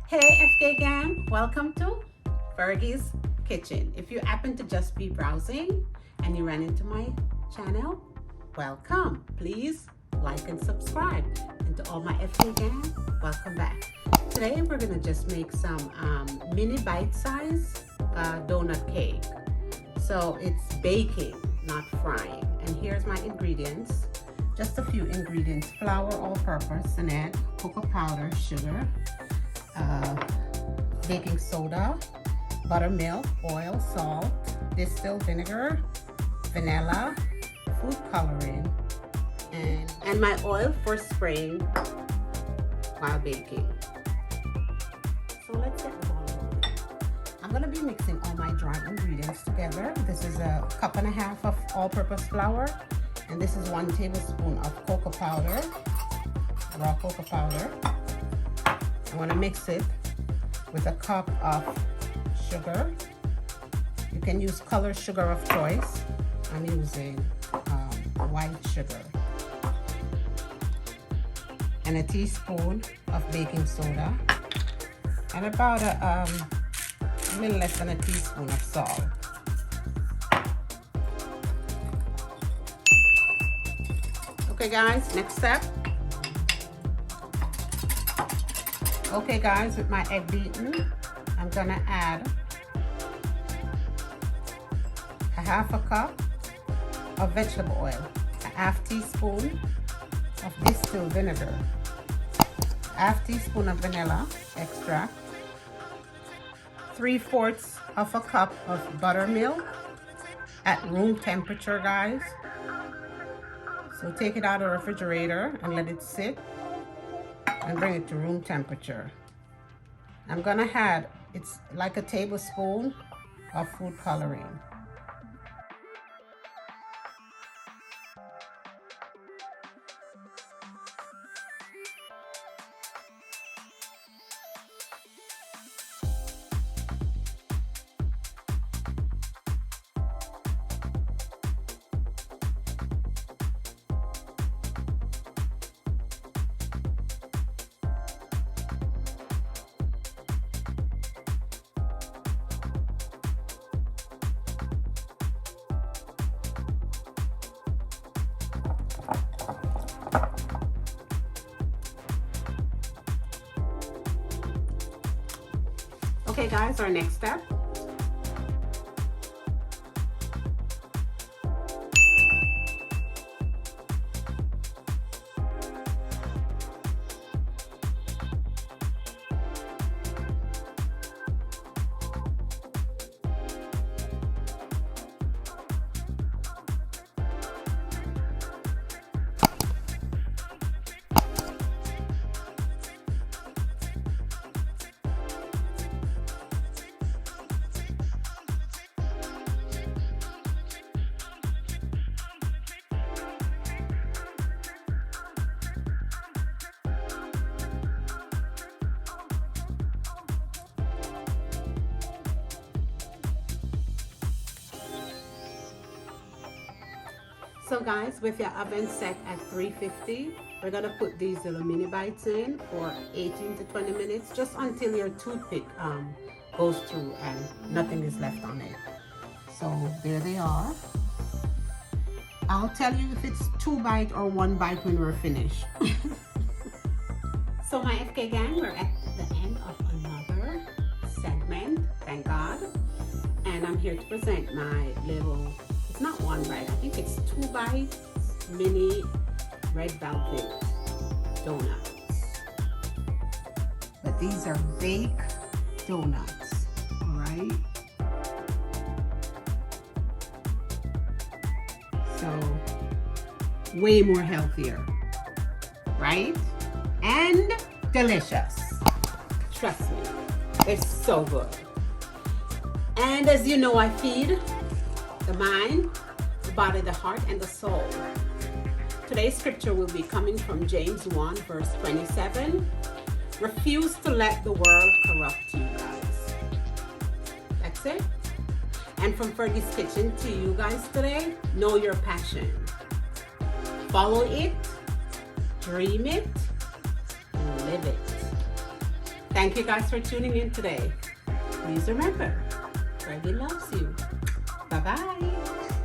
Hey FK gang, welcome to Fergie's Kitchen. If you happen to just be browsing and you ran into my channel, welcome. Please like and subscribe. And to all my FK gang, welcome back. Today we're gonna just make some mini bite-size donut cake. So it's baking, not frying. And here's my ingredients. Just a few ingredients: flour, all-purpose, and egg, cocoa powder, sugar, baking soda, buttermilk, oil, salt, distilled vinegar, vanilla, food coloring, and my oil for spraying while baking. So let's get the ball rolling. I'm gonna be mixing all my dry ingredients together. This is a cup and a half of all-purpose flour, and this is 1 tablespoon of cocoa powder, raw cocoa powder. I want to mix it with a cup of sugar. You can use colored sugar of choice. I'm using white sugar. And a teaspoon of baking soda. And about a little less than a teaspoon of salt. Okay guys, next step. Okay guys, with my egg beaten, I'm gonna add a half a cup of vegetable oil, a half teaspoon of distilled vinegar, a half teaspoon of vanilla extract, 3/4 of a cup of buttermilk at room temperature, guys. So take it out of the refrigerator and let it sit and bring it to room temperature. I'm gonna add, it's like a tablespoon of food coloring. Okay guys, our next step. So guys, with your oven set at 350, we're gonna put these little mini bites in for 18 to 20 minutes, just until your toothpick goes through and nothing is left on it. So there they are. I'll tell you if it's 2 bites or 1 bite when we're finished. So my FK gang, we're at the end of another segment, thank God. And I'm here to present my little, it's not 1 bite, I think it's 2 bites mini red velvet donuts. But these are baked donuts, all right? So way more healthier, right? And delicious. Trust me, it's so good. And as you know, I feed the mind, the body, the heart, and the soul. Today's scripture will be coming from James 1, verse 27. Refuse to let the world corrupt you, guys. That's it. And from Fergie's Kitchen to you guys today, know your passion. Follow it, dream it, and live it. Thank you guys for tuning in today. Please remember, Fergie loves you. Bye-bye.